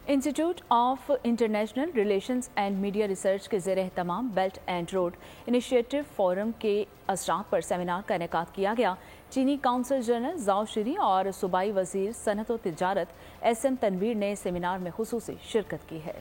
Institute of international relations and media research کے زیر اہتمام belt and road initiative forum کے اثرات پر سیمینار کا انعقاد کیا گیا۔ چینی کونسل جنرل زاؤ شری اور صوبائی وزیر صنعت و تجارت ایس ایم تنویر نے سیمینار میں خصوصی شرکت کی ہے۔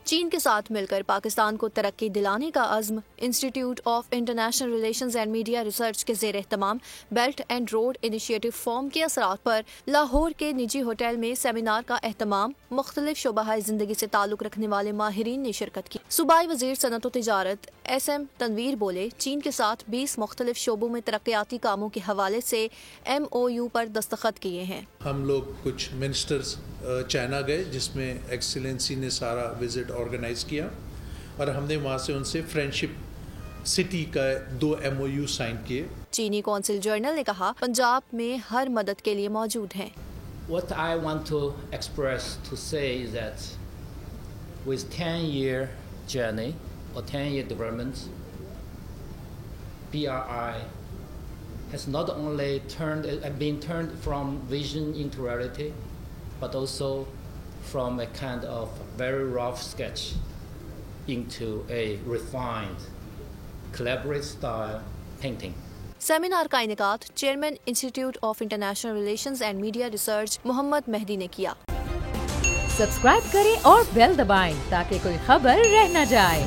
چین کے ساتھ مل کر پاکستان کو ترقی دلانے کا عزم۔ Institute of international relations and media research کے زیر اہتمام belt and road initiative forum کے اثرات پر لاہور کے نجی ہوٹل میں سیمینار کا اہتمام مختلف شعبہ زندگی سے تعلق رکھنے والے ماہرین نے شرکت کی۔ صوبائی وزیر صنعت و تجارت ایس ایم تنویر بولے، چین کے ساتھ 20 مختلف شعبوں میں ترقیاتی کاموں کے حوالے سے ایم او یو پر دستخط کیے ہیں۔ ہم لوگ کچھ منسٹرز چائنا گئے جس میں ایکسیلنسی نے سارا وزٹ آرگنائز کیا اور ہم نے وہاں سے ان سے فرینڈشپ سٹی کا 2 ایم او یو سائن کیے۔ چینی کونسل جنرل نے کہا، پنجاب میں ہر مدد کے لیے موجود ہیں۔ What I want to express to say is that with 10-year journey or 10-year development, BRI has not only been turned from vision into reality, but also from a kind of very rough sketch into a refined, collaborative style painting. Seminar کا انعقاد chairman institute of international relations and media research Muhammad Mahdi نے کیا۔ Subscribe کریں اور بیل دبائیں تاکہ کوئی خبر رہ نہ جائے۔